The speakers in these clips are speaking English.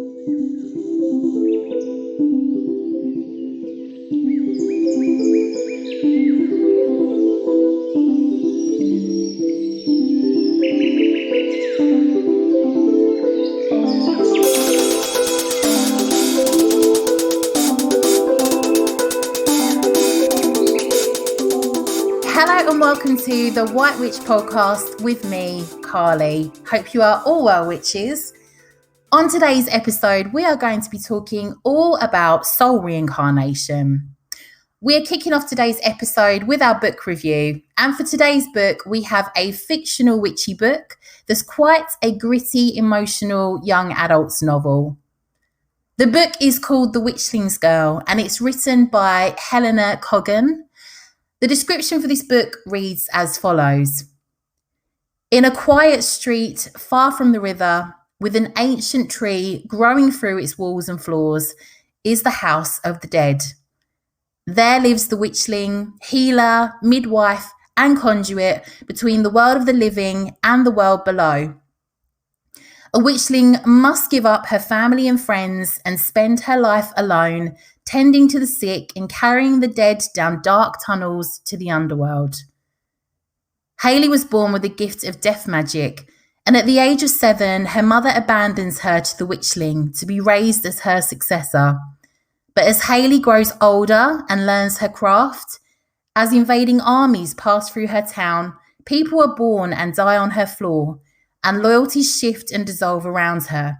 Hello and welcome to the White Witch podcast with me, Carly. Hope you are all well, witches. On today's episode, we are going to be talking all about soul reincarnation. We are kicking off today's episode with our book review. And for today's book, we have a fictional witchy book that's quite a gritty, emotional young adult's novel. The book is called The Witchlings Girl and it's written by Helena Coggan. The description for this book reads as follows. In a quiet street far from the river, with an ancient tree growing through its walls and floors, is the house of the dead. There lives the witchling, healer, midwife, and conduit between the world of the living and the world below. A witchling must give up her family and friends and spend her life alone, tending to the sick and carrying the dead down dark tunnels to the underworld. Hayley was born with a gift of death magic, and at the age of 7, her mother abandons her to the witchling to be raised as her successor. But as Hayley grows older and learns her craft, as invading armies pass through her town, people are born and die on her floor, and loyalties shift and dissolve around her.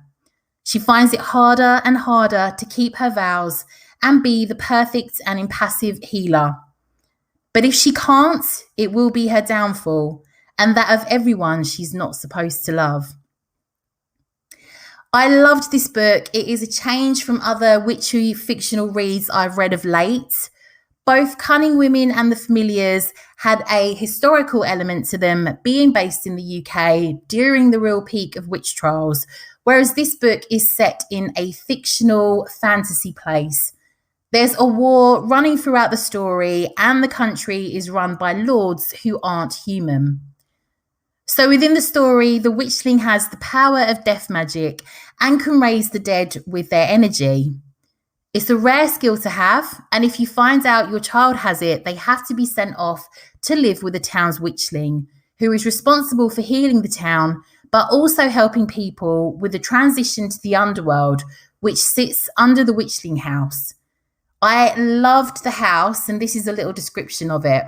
She finds it harder and harder to keep her vows and be the perfect and impassive healer. But if she can't, it will be her downfall, and that of everyone she's not supposed to love. I loved this book. It is a change from other witchy fictional reads I've read of late. Both Cunning Women and The Familiars had a historical element to them, being based in the UK during the real peak of witch trials, whereas this book is set in a fictional fantasy place. There's a war running throughout the story, and the country is run by lords who aren't human. So within the story, the witchling has the power of death magic and can raise the dead with their energy. It's a rare skill to have, and if you find out your child has it, they have to be sent off to live with the town's witchling, who is responsible for healing the town, but also helping people with the transition to the underworld, which sits under the witchling house. I loved the house, and this is a little description of it.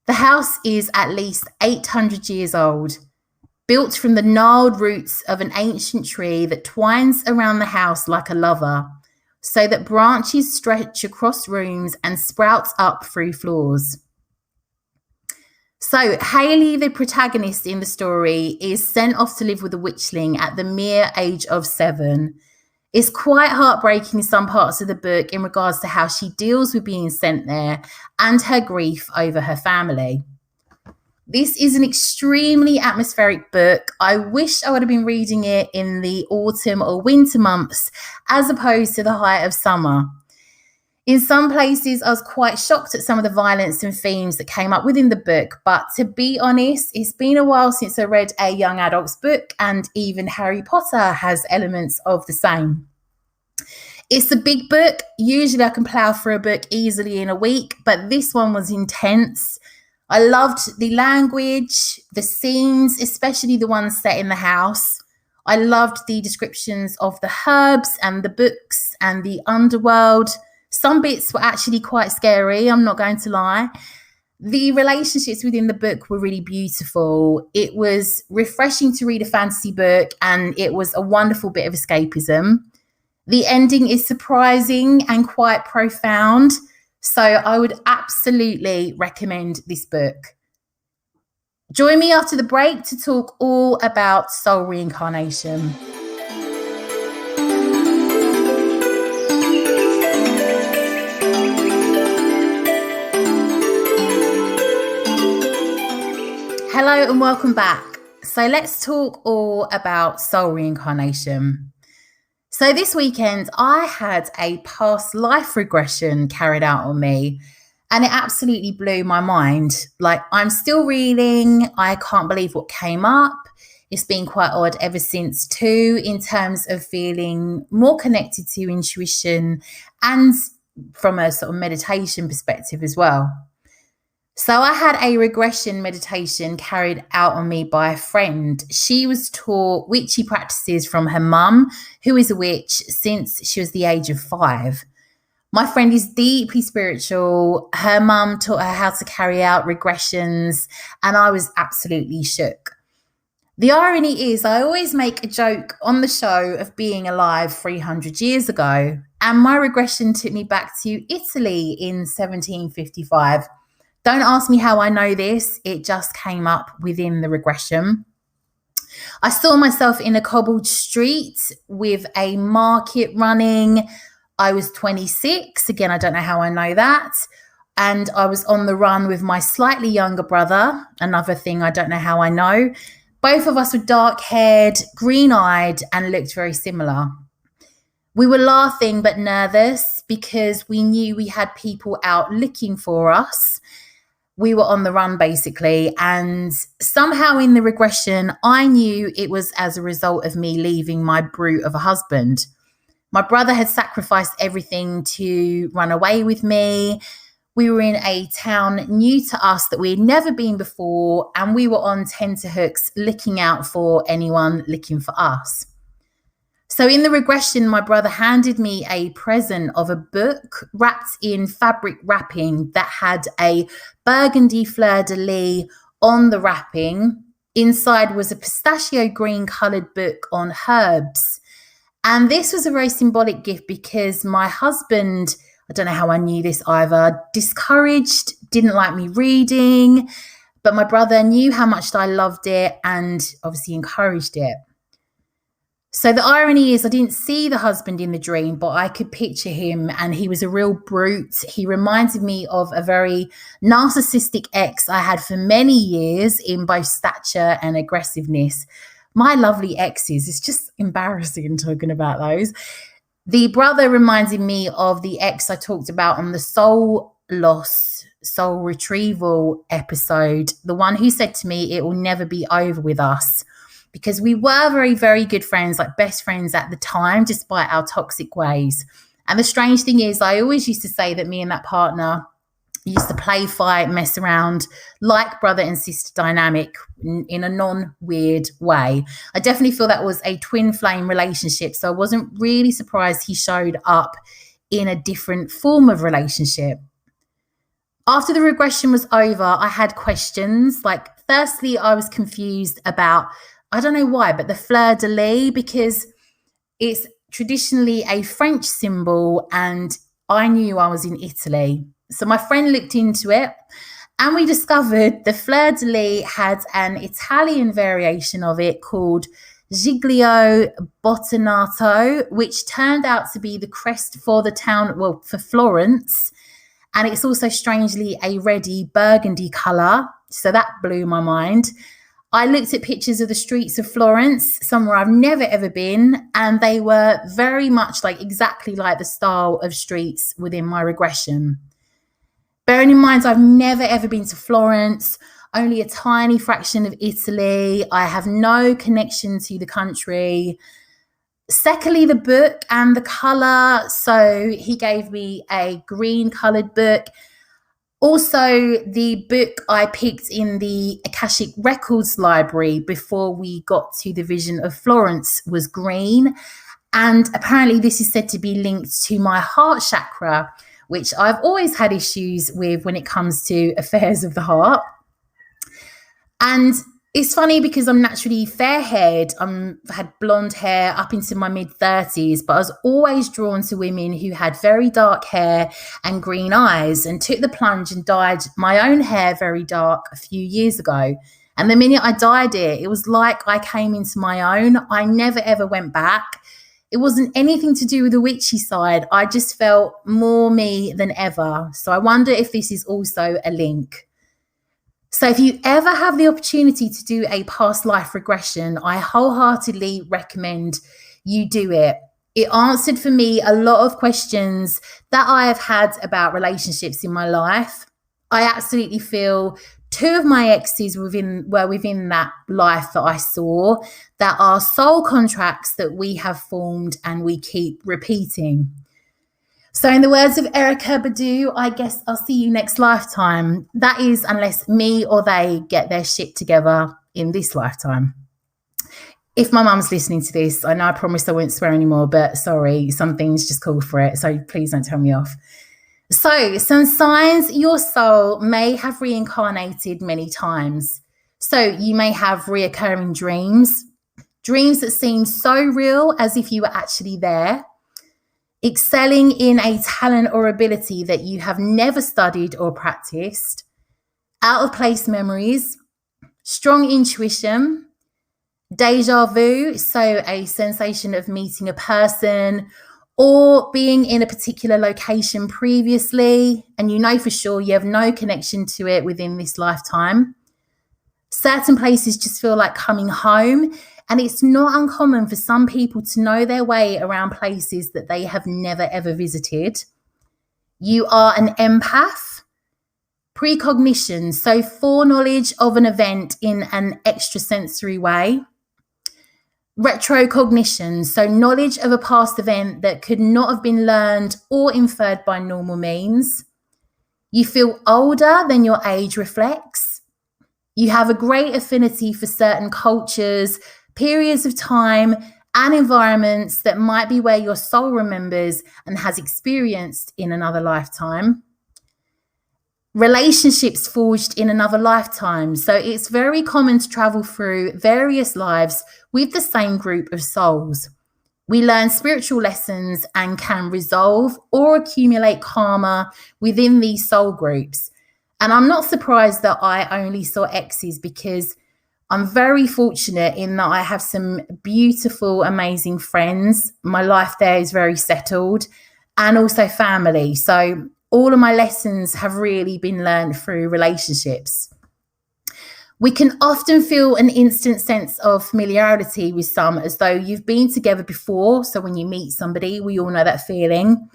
The house is at least 800 years old, built from the gnarled roots of an ancient tree that twines around the house like a lover, so that branches stretch across rooms and sprouts up through floors. So Hayley, the protagonist in the story, is sent off to live with a witchling at the mere age of 7. It's quite heartbreaking in some parts of the book in regards to how she deals with being sent there and her grief over her family. This is an extremely atmospheric book. I wish I would have been reading it in the autumn or winter months as opposed to the height of summer. In some places, I was quite shocked at some of the violence and themes that came up within the book. But to be honest, it's been a while since I read a young adult's book, and even Harry Potter has elements of the same. It's a big book. Usually I can plough through a book easily in a week, but this one was intense. I loved the language, the scenes, especially the ones set in the house. I loved the descriptions of the herbs and the books and the underworld. Some bits were actually quite scary, I'm not going to lie. The relationships within the book were really beautiful. It was refreshing to read a fantasy book, and it was a wonderful bit of escapism. The ending is surprising and quite profound, so I would absolutely recommend this book. Join me after the break to talk all about soul reincarnation. Hello and welcome back. So let's talk all about soul reincarnation. So this weekend, I had a past life regression carried out on me, and it absolutely blew my mind. Like, I'm still reeling. I can't believe what came up. It's been quite odd ever since too, in terms of feeling more connected to intuition and from a sort of meditation perspective as well. So I had a regression meditation carried out on me by a friend. She was taught witchy practices from her mum, who is a witch since she was the age of 5. My friend is deeply spiritual. Her mum taught her how to carry out regressions, and I was absolutely shook. The irony is, I always make a joke on the show of being alive 300 years ago, and my regression took me back to Italy in 1755. Don't ask me how I know this. It just came up within the regression. I saw myself in a cobbled street with a market running. I was 26. Again, I don't know how I know that. And I was on the run with my slightly younger brother. Another thing I don't know how I know. Both of us were dark-haired, green-eyed, and looked very similar. We were laughing but nervous because we knew we had people out looking for us. We were on the run, basically. And somehow in the regression, I knew it was as a result of me leaving my brute of a husband. My brother had sacrificed everything to run away with me. We were in a town new to us that we had never been before, and we were on tenterhooks looking out for anyone looking for us. So in the regression, my brother handed me a present of a book wrapped in fabric wrapping that had a burgundy fleur-de-lis on the wrapping. Inside was a pistachio green coloured book on herbs. And this was a very symbolic gift because my husband, I don't know how I knew this either, discouraged, didn't like me reading, but my brother knew how much I loved it and obviously encouraged it. So the irony is I didn't see the husband in the dream, but I could picture him, and he was a real brute. He reminded me of a very narcissistic ex I had for many years in both stature and aggressiveness. My lovely exes, it's just embarrassing talking about those. The brother reminded me of the ex I talked about on the soul loss, soul retrieval episode, the one who said to me, it will never be over with us. Because we were very, very good friends, like best friends at the time, despite our toxic ways. And the strange thing is, I always used to say that me and that partner used to play, fight, mess around, like brother and sister dynamic in a non-weird way. I definitely feel that was a twin flame relationship. So I wasn't really surprised he showed up in a different form of relationship. After the regression was over, I had questions. Like, firstly, I was confused about, I don't know why, but the fleur-de-lis, because it's traditionally a French symbol and I knew I was in Italy. So my friend looked into it and we discovered the fleur-de-lis had an Italian variation of it called Giglio Bottinato, which turned out to be the crest for the town, well, for Florence. And it's also strangely a reddy burgundy colour. So that blew my mind. I looked at pictures of the streets of Florence, somewhere I've never ever been, and they were very much like exactly like the style of streets within my regression. Bearing in mind, I've never ever been to Florence, only a tiny fraction of Italy. I have no connection to the country. Secondly, the book and the colour. So he gave me a green coloured book. Also, the book I picked in the Akashic Records library before we got to the Vision of Florence was green. And apparently this is said to be linked to my heart chakra, which I've always had issues with when it comes to affairs of the heart. And it's funny because I'm naturally fair-haired. I had blonde hair up into my mid-30s, but I was always drawn to women who had very dark hair and green eyes, and took the plunge and dyed my own hair very dark a few years ago. And the minute I dyed it, it was like I came into my own. I never, ever went back. It wasn't anything to do with the witchy side. I just felt more me than ever. So I wonder if this is also a link. So if you ever have the opportunity to do a past life regression, I wholeheartedly recommend you do it. It answered for me a lot of questions that I have had about relationships in my life. I absolutely feel Two of my exes were within that life that I saw, that are soul contracts that we have formed and we keep repeating. So in the words of Erica Badu, I guess I'll see you next lifetime. That is, unless me or they get their shit together in this lifetime. If my mum's listening to this, I know I promised I won't swear anymore, but sorry, some things just call for it. So please don't tell me off. So some signs your soul may have reincarnated many times. So you may have reoccurring dreams that seem so real as if you were actually there. Excelling in a talent or ability that you have never studied or practiced, out of place memories, strong intuition, deja vu, so a sensation of meeting a person or being in a particular location previously, and you know for sure you have no connection to it within this lifetime. Certain places just feel like coming home. And it's not uncommon for some people to know their way around places that they have never, ever visited. You are an empath. Precognition, so foreknowledge of an event in an extrasensory way. Retrocognition, so knowledge of a past event that could not have been learned or inferred by normal means. You feel older than your age reflects. You have a great affinity for certain cultures, periods of time and environments that might be where your soul remembers and has experienced in another lifetime. Relationships forged in another lifetime. So it's very common to travel through various lives with the same group of souls. We learn spiritual lessons and can resolve or accumulate karma within these soul groups. And I'm not surprised that I only saw exes, because I'm very fortunate in that I have some beautiful, amazing friends. My life there is very settled, and also family. So all of my lessons have really been learned through relationships. We can often feel an instant sense of familiarity with some, as though you've been together before. So when you meet somebody, we all know that feeling.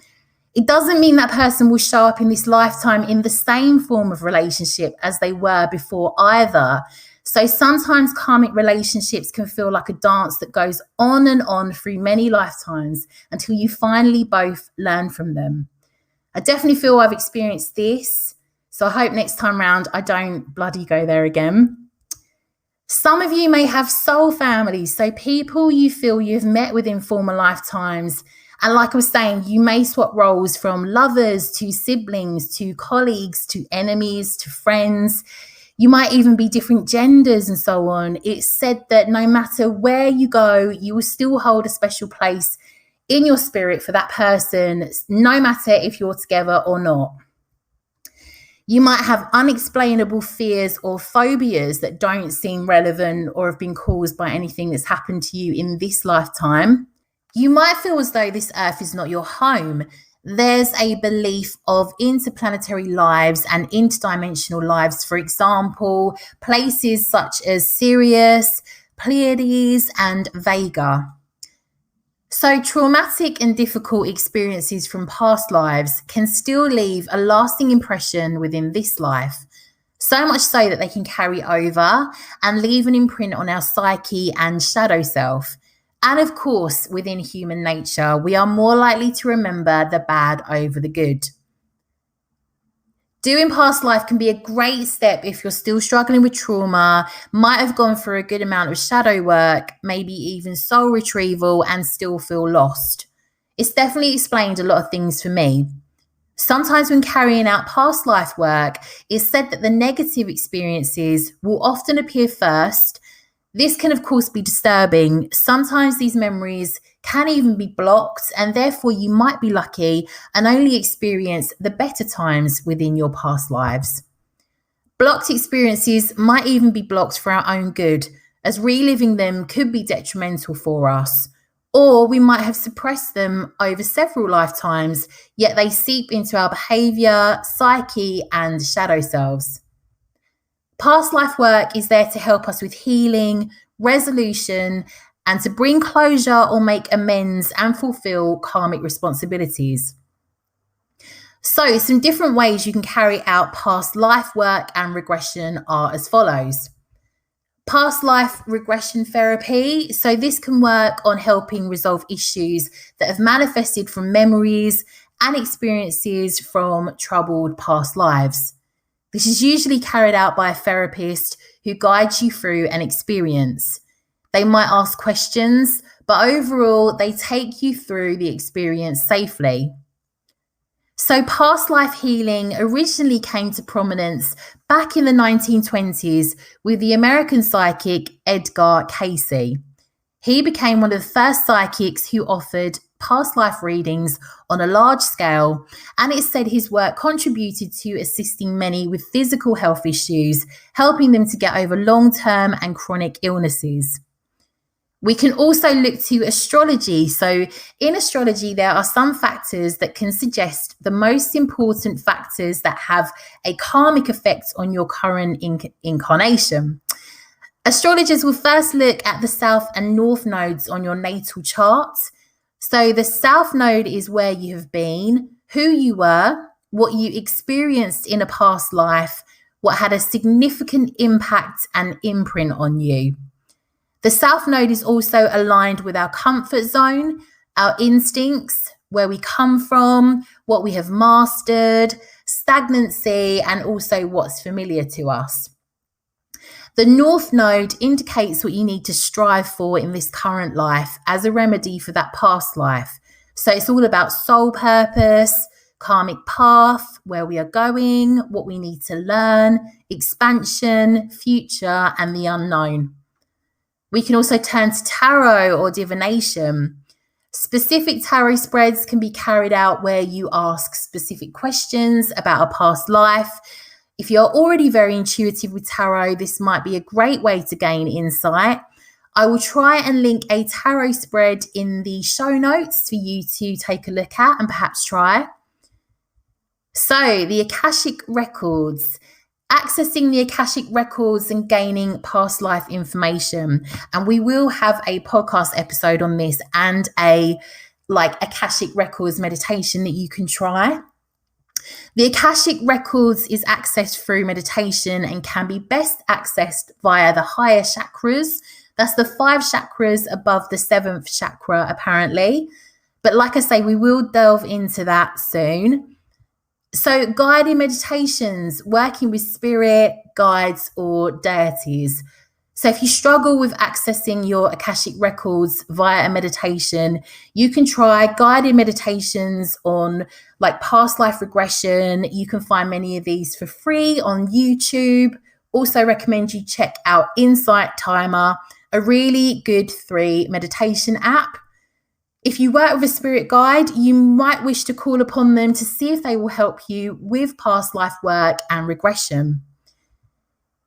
It doesn't mean that person will show up in this lifetime in the same form of relationship as they were before either. So sometimes karmic relationships can feel like a dance that goes on and on through many lifetimes until you finally both learn from them. I definitely feel I've experienced this, so I hope next time round I don't bloody go there again. Some of you may have soul families, so people you feel you've met within former lifetimes. And like I was saying, you may swap roles from lovers to siblings to colleagues to enemies to friends. You might even be different genders and so on. It's said that no matter where you go, you will still hold a special place in your spirit for that person, no matter if you're together or not. You might have unexplainable fears or phobias that don't seem relevant or have been caused by anything that's happened to you in this lifetime. You might feel as though this earth is not your home. There's a belief of interplanetary lives and interdimensional lives, for example, places such as Sirius, Pleiades, and Vega. So traumatic and difficult experiences from past lives can still leave a lasting impression within this life, so much so that they can carry over and leave an imprint on our psyche and shadow self. And of course, within human nature, we are more likely to remember the bad over the good. Doing past life can be a great step if you're still struggling with trauma, might have gone through a good amount of shadow work, maybe even soul retrieval, and still feel lost. It's definitely explained a lot of things for me. Sometimes when carrying out past life work, it's said that the negative experiences will often appear first. This can, of course, be disturbing. Sometimes these memories can even be blocked, and therefore you might be lucky and only experience the better times within your past lives. Blocked experiences might even be blocked for our own good, as reliving them could be detrimental for us. Or we might have suppressed them over several lifetimes, yet they seep into our behaviour, psyche, and shadow selves. Past life work is there to help us with healing, resolution, and to bring closure or make amends and fulfill karmic responsibilities. So some different ways you can carry out past life work and regression are as follows. Past life regression therapy. So this can work on helping resolve issues that have manifested from memories and experiences from troubled past lives. This is usually carried out by a therapist who guides you through an experience. They might ask questions, but overall, they take you through the experience safely. So past life healing originally came to prominence back in the 1920s with the American psychic Edgar Cayce. He became one of the first psychics who offered past life readings on a large scale, and it's said his work contributed to assisting many with physical health issues, helping them to get over long-term and chronic illnesses. We can also look to astrology. So in astrology, there are some factors that can suggest the most important factors that have a karmic effect on your current incarnation. Astrologers will first look at the south and north nodes on your natal chart. So the south node is where you have been, who you were, what you experienced in a past life, what had a significant impact and imprint on you. The south node is also aligned with our comfort zone, our instincts, where we come from, what we have mastered, stagnancy, and also what's familiar to us. The north node indicates what you need to strive for in this current life as a remedy for that past life. So it's all about soul purpose, karmic path, where we are going, what we need to learn, expansion, future, and the unknown. We can also turn to tarot or divination. Specific tarot spreads can be carried out where you ask specific questions about a past life. If you're already very intuitive with tarot, this might be a great way to gain insight. I will try and link a tarot spread in the show notes for you to take a look at and perhaps try. So, the Akashic Records. Accessing the Akashic Records and gaining past life information. And we will have a podcast episode on this and a Akashic Records meditation that you can try. The Akashic Records is accessed through meditation and can be best accessed via the higher chakras. That's the 5 chakras above the 7th chakra, apparently. But like I say, we will delve into that soon. So guided meditations, working with spirit, guides, or deities. So if you struggle with accessing your Akashic Records via a meditation, you can try guided meditations on past life regression. You can find many of these for free on YouTube. Also recommend you check out Insight Timer, a really good free meditation app. If you work with a spirit guide, you might wish to call upon them to see if they will help you with past life work and regression.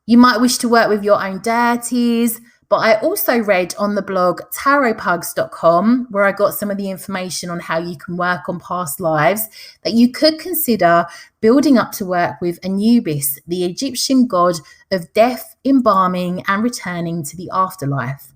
You might wish to work with your own deities, but I also read on the blog tarotpugs.com, where I got some of the information on how you can work on past lives, that you could consider building up to work with Anubis, the Egyptian god of death, embalming, and returning to the afterlife.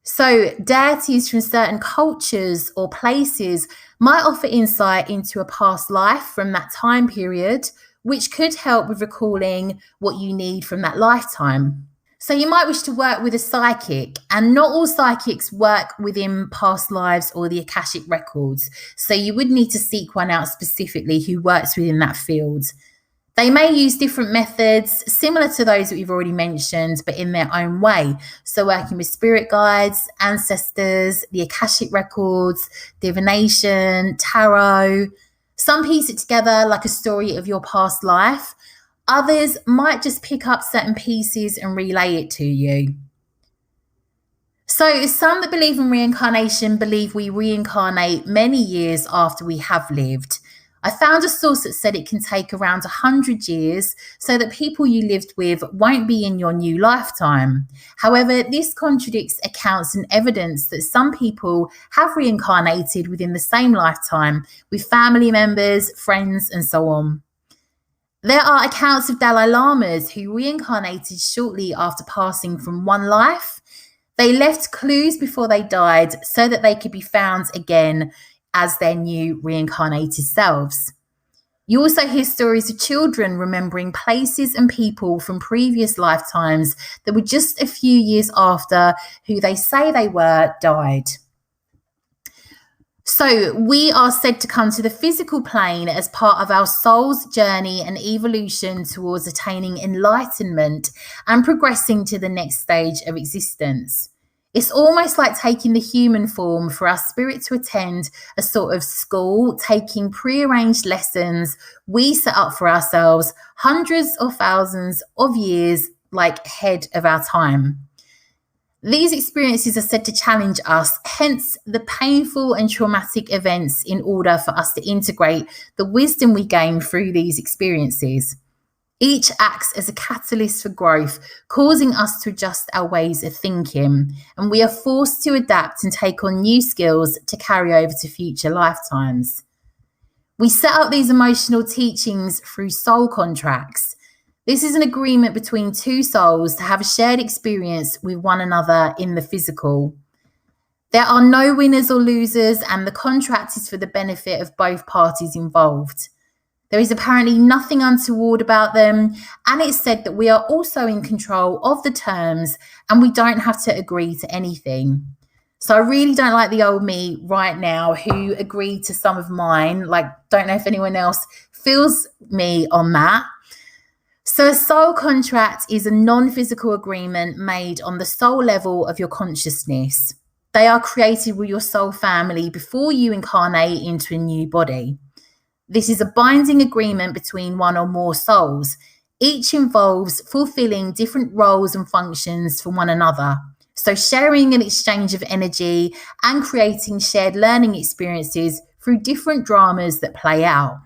So deities from certain cultures or places might offer insight into a past life from that time period, which could help with recalling what you need from that lifetime. So you might wish to work with a psychic, and not all psychics work within past lives or the Akashic Records. So you would need to seek one out specifically who works within that field. They may use different methods similar to those that we've already mentioned, but in their own way. So working with spirit guides, ancestors, the Akashic Records, divination, tarot. Some piece it together like a story of your past life. Others might just pick up certain pieces and relay it to you. So some that believe in reincarnation believe we reincarnate many years after we have lived. I found a source that said it can take around 100 years so that people you lived with won't be in your new lifetime. However, this contradicts accounts and evidence that some people have reincarnated within the same lifetime with family members, friends, and so on. There are accounts of Dalai Lamas who reincarnated shortly after passing from one life. They left clues before they died so that they could be found again as their new reincarnated selves. You also hear stories of children remembering places and people from previous lifetimes that were just a few years after who they say they were died. So we are said to come to the physical plane as part of our soul's journey and evolution towards attaining enlightenment and progressing to the next stage of existence. It's almost like taking the human form for our spirit to attend a sort of school, taking prearranged lessons we set up for ourselves hundreds or thousands of years ahead of our time. These experiences are said to challenge us, hence the painful and traumatic events, in order for us to integrate the wisdom we gain through these experiences. Each acts as a catalyst for growth, causing us to adjust our ways of thinking, and we are forced to adapt and take on new skills to carry over to future lifetimes. We set up these emotional teachings through soul contracts. This is an agreement between two souls to have a shared experience with one another in the physical. There are no winners or losers, and the contract is for the benefit of both parties involved. There is apparently nothing untoward about them, and it's said that we are also in control of the terms and we don't have to agree to anything. So I really don't like the old me right now who agreed to some of mine. Don't know if anyone else feels me on that. So a soul contract is a non-physical agreement made on the soul level of your consciousness. They are created with your soul family before you incarnate into a new body. This is a binding agreement between one or more souls. Each involves fulfilling different roles and functions for one another. So sharing an exchange of energy and creating shared learning experiences through different dramas that play out.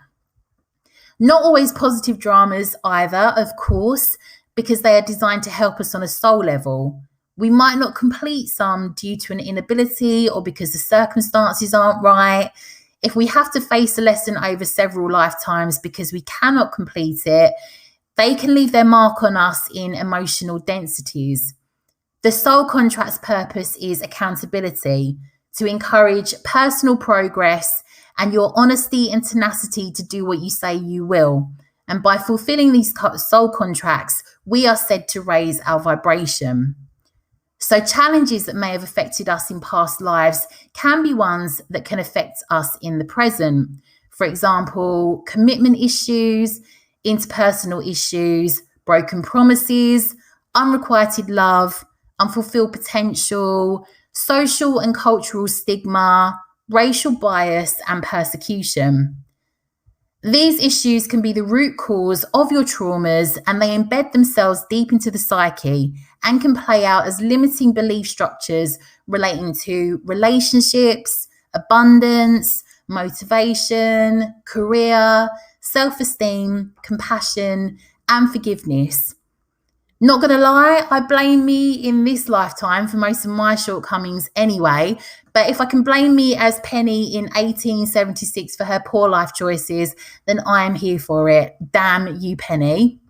Not always positive dramas either, of course, because they are designed to help us on a soul level. We might not complete some due to an inability or because the circumstances aren't right. If we have to face a lesson over several lifetimes because we cannot complete it, they can leave their mark on us in emotional densities. The soul contract's purpose is accountability, to encourage personal progress and your honesty and tenacity to do what you say you will. And by fulfilling these soul contracts, we are said to raise our vibration. So challenges that may have affected us in past lives can be ones that can affect us in the present. For example, commitment issues, interpersonal issues, broken promises, unrequited love, unfulfilled potential, social and cultural stigma, racial bias, and persecution. These issues can be the root cause of your traumas, and they embed themselves deep into the psyche and can play out as limiting belief structures relating to relationships, abundance, motivation, career, self-esteem, compassion, and forgiveness. Not gonna lie, I blame me in this lifetime for most of my shortcomings anyway, but if I can blame me as Penny in 1876 for her poor life choices, then I am here for it. Damn you, Penny.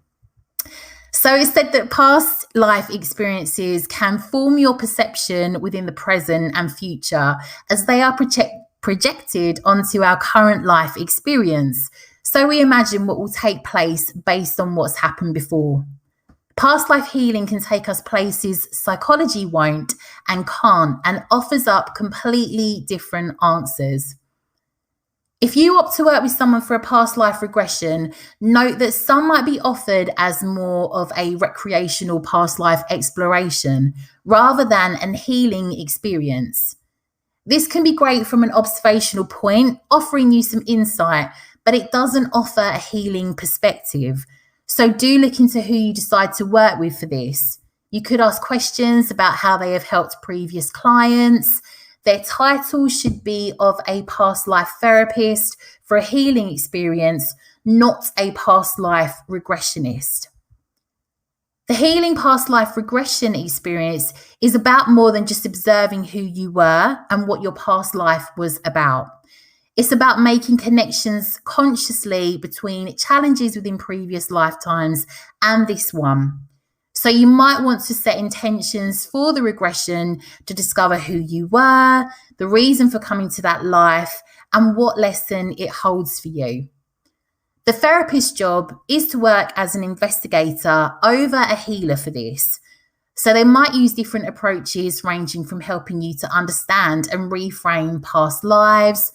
So it's said that past life experiences can form your perception within the present and future as they are projected onto our current life experience. So we imagine what will take place based on what's happened before. Past life healing can take us places psychology won't and can't, and offers up completely different answers. If you opt to work with someone for a past life regression, note that some might be offered as more of a recreational past life exploration rather than an healing experience. This can be great from an observational point, offering you some insight, but it doesn't offer a healing perspective. So do look into who you decide to work with for this. You could ask questions about how they have helped previous clients. Their title should be of a past life therapist for a healing experience, not a past life regressionist. The healing past life regression experience is about more than just observing who you were and what your past life was about. It's about making connections consciously between challenges within previous lifetimes and this one. So you might want to set intentions for the regression to discover who you were, the reason for coming to that life, and what lesson it holds for you. The therapist's job is to work as an investigator over a healer for this. So they might use different approaches ranging from helping you to understand and reframe past lives,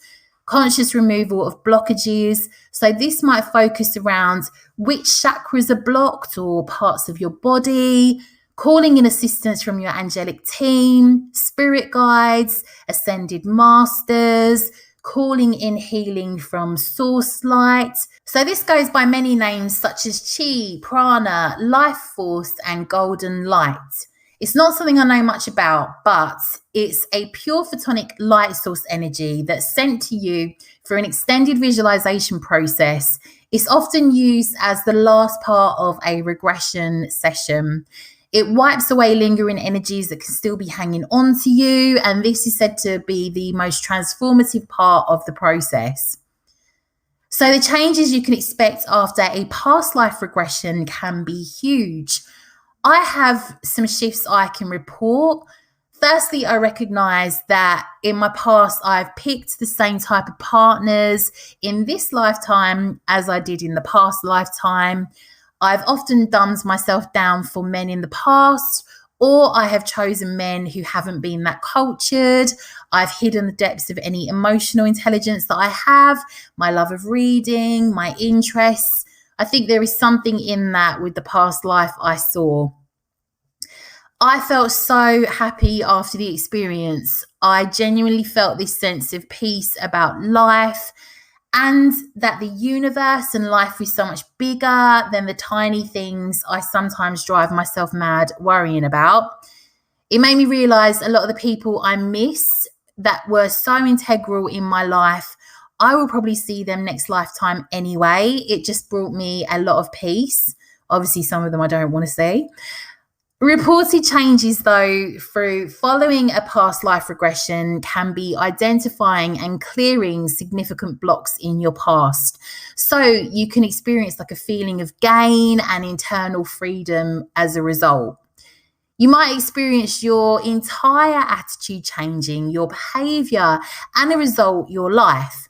conscious removal of blockages. So this might focus around which chakras are blocked or parts of your body, calling in assistance from your angelic team, spirit guides, ascended masters, calling in healing from source light. So this goes by many names such as chi, prana, life force, and golden light. It's not something I know much about, but it's a pure photonic light source energy that's sent to you through an extended visualization process. It's often used as the last part of a regression session. It wipes away lingering energies that can still be hanging on to you, and this is said to be the most transformative part of the process. So the changes you can expect after a past life regression can be huge. I have some shifts I can report. Firstly, I recognize that in my past, I've picked the same type of partners in this lifetime as I did in the past lifetime. I've often dumbed myself down for men in the past, or I have chosen men who haven't been that cultured. I've hidden the depths of any emotional intelligence that I have, my love of reading, my interests. I think there is something in that with the past life I saw. I felt so happy after the experience. I genuinely felt this sense of peace about life, and that the universe and life is so much bigger than the tiny things I sometimes drive myself mad worrying about. It made me realize a lot of the people I miss that were so integral in my life, I will probably see them next lifetime anyway. It just brought me a lot of peace. Obviously, some of them I don't want to see. Reported changes, though, through following a past life regression can be identifying and clearing significant blocks in your past. So you can experience like a feeling of gain and internal freedom as a result. You might experience your entire attitude changing, your behavior, and a result, your life.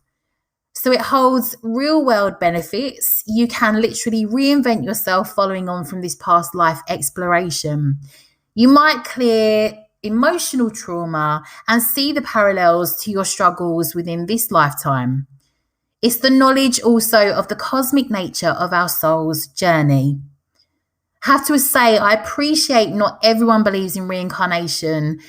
So it holds real world benefits. You can literally reinvent yourself following on from this past life exploration. You might clear emotional trauma and see the parallels to your struggles within this lifetime. It's the knowledge also of the cosmic nature of our soul's journey. Have to say, I appreciate not everyone believes in reincarnation.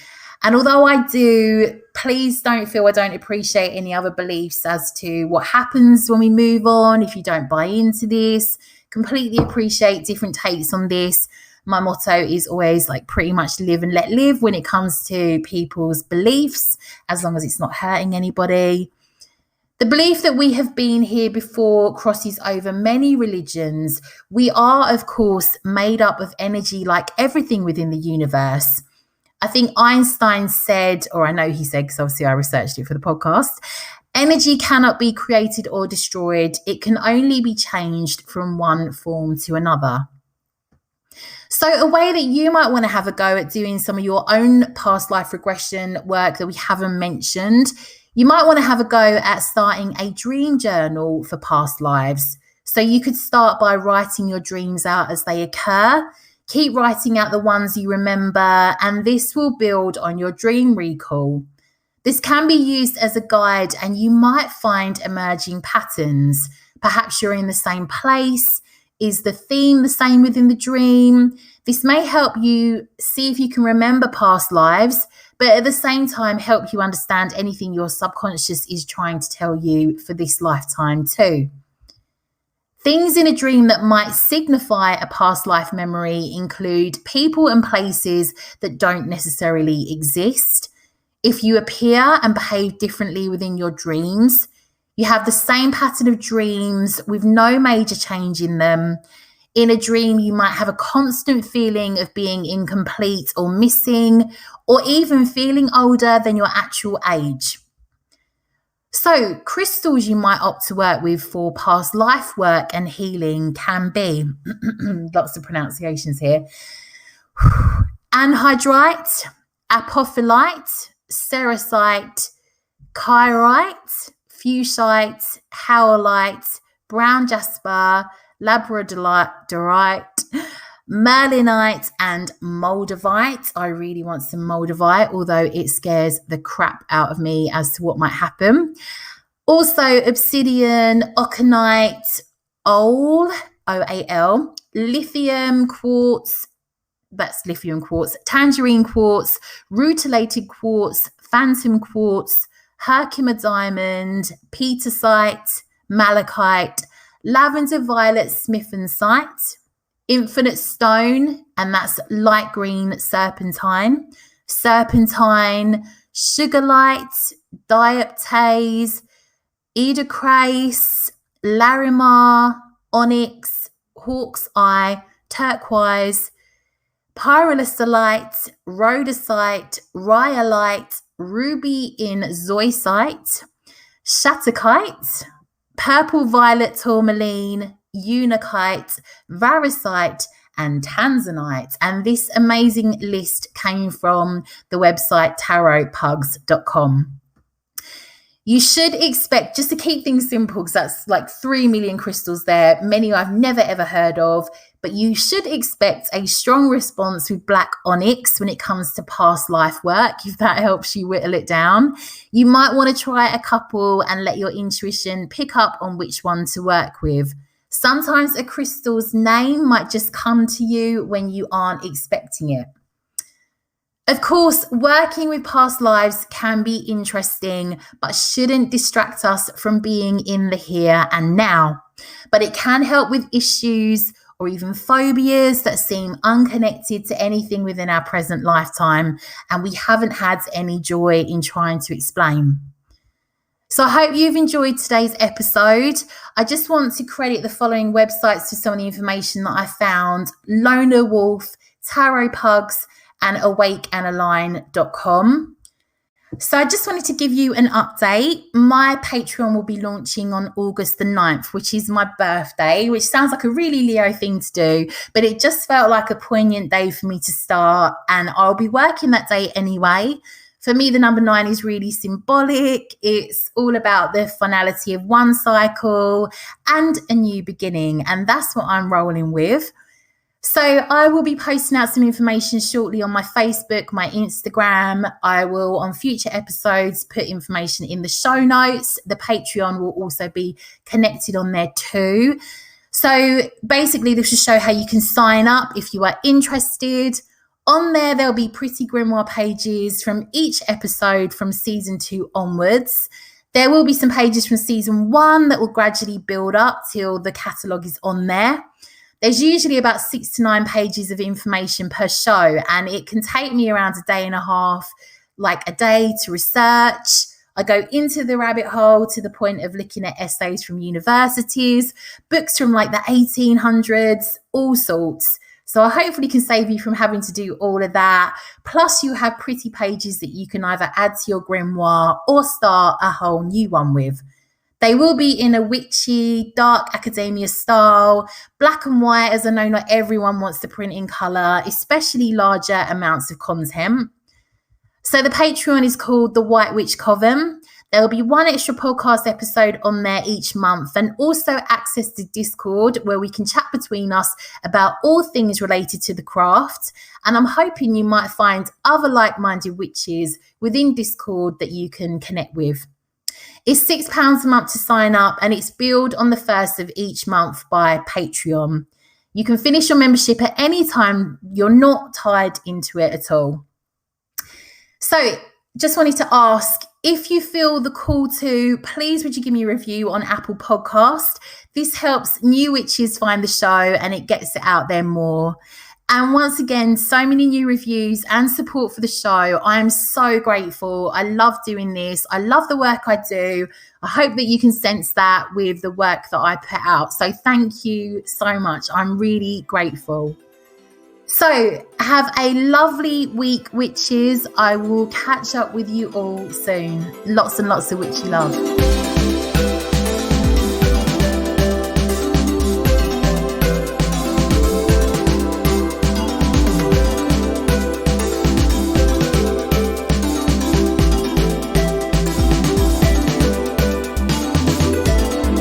And although I do, please don't feel I don't appreciate any other beliefs as to what happens when we move on. If you don't buy into this, completely appreciate different takes on this. My motto is always like pretty much live and let live when it comes to people's beliefs, as long as it's not hurting anybody. The belief that we have been here before crosses over many religions. We are, of course, made up of energy like everything within the universe. I think Einstein said, or I know he said, because obviously I researched it for the podcast, energy cannot be created or destroyed. It can only be changed from one form to another. So a way that you might want to have a go at doing some of your own past life regression work that we haven't mentioned, you might want to have a go at starting a dream journal for past lives. So you could start by writing your dreams out as they occur. Keep writing out the ones you remember, and this will build on your dream recall. This can be used as a guide, and you might find emerging patterns. Perhaps you're in the same place. Is the theme the same within the dream? This may help you see if you can remember past lives, but at the same time help you understand anything your subconscious is trying to tell you for this lifetime too. Things in a dream that might signify a past life memory include people and places that don't necessarily exist. If you appear and behave differently within your dreams, you have the same pattern of dreams with no major change in them. In a dream, you might have a constant feeling of being incomplete or missing, or even feeling older than your actual age. So crystals you might opt to work with for past life work and healing can be, lots of pronunciations here, anhydrite, apophyllite, cerussite, kyrite, fuchsite, howlite, brown jasper, labradorite, merlinite, and moldavite. I really want some moldavite, although it scares the crap out of me as to what might happen. Also obsidian, oconite, OAL, lithium quartz, that's lithium quartz, tangerine quartz, rutilated quartz, phantom quartz, Herkimer diamond, petersite, malachite, lavender violet smithensite, infinite stone, and that's light green serpentine, sugarlite, dioptase, edocrase, larimar, onyx, hawk's eye, turquoise, pyrolusite, rhodocite, rhyolite, ruby in zoisite, shattuckite, purple violet tourmaline, unakite, varicite, and tanzanite. And this amazing list came from the website tarotpugs.com. You should expect, just to keep things simple, because that's like 3 million crystals there, many I've never ever heard of, but you should expect a strong response with black onyx when it comes to past life work, if that helps you whittle it down. You might want to try a couple and let your intuition pick up on which one to work with. Sometimes a crystal's name might just come to you when you aren't expecting it. Of course, working with past lives can be interesting, but shouldn't distract us from being in the here and now. But it can help with issues or even phobias that seem unconnected to anything within our present lifetime, and we haven't had any joy in trying to explain. So I hope you've enjoyed today's episode. I just want to credit the following websites for some of the information that I found: Loner Wolf, Tarot Pugs, and awakeandalign.com. So I just wanted to give you an update. My Patreon will be launching on August the 9th, which is my birthday, which sounds like a really Leo thing to do, but it just felt like a poignant day for me to start, and I'll be working that day anyway. For me, the number 9 is really symbolic. It's all about the finality of one cycle and a new beginning, and that's what I'm rolling with. So I will be posting out some information shortly on my Facebook, my Instagram. I will, on future episodes, put information in the show notes. The Patreon will also be connected on there too. So basically, this will show how you can sign up if you are interested. On there, there'll be pretty grimoire pages from each episode from season 2 onwards. There will be some pages from season 1 that will gradually build up till the catalogue is on there. There's usually about 6 to 9 pages of information per show, and it can take me around a day and a half, like a day, to research. I go into the rabbit hole to the point of looking at essays from universities, books from like the 1800s, all sorts. So I hopefully can save you from having to do all of that. Plus you have pretty pages that you can either add to your grimoire or start a whole new one with. They will be in a witchy, dark academia style, black and white, as I know not everyone wants to print in colour, especially larger amounts of content. So the Patreon is called The White Witch Coven. There will be one extra podcast episode on there each month, and also access to Discord where we can chat between us about all things related to the craft. And I'm hoping you might find other like-minded witches within Discord that you can connect with. It's £6 a month to sign up, and it's billed on the 1st of each month by Patreon. You can finish your membership at any time. You're not tied into it at all. So just wanted to ask, if you feel the call to, please would you give me a review on Apple Podcast? This helps new witches find the show and it gets it out there more. And once again, so many new reviews and support for the show. I am so grateful. I love doing this. I love the work I do. I hope that you can sense that with the work that I put out. So thank you so much. I'm really grateful. So have a lovely week, witches. I will catch up with you all soon. Lots and lots of witchy love.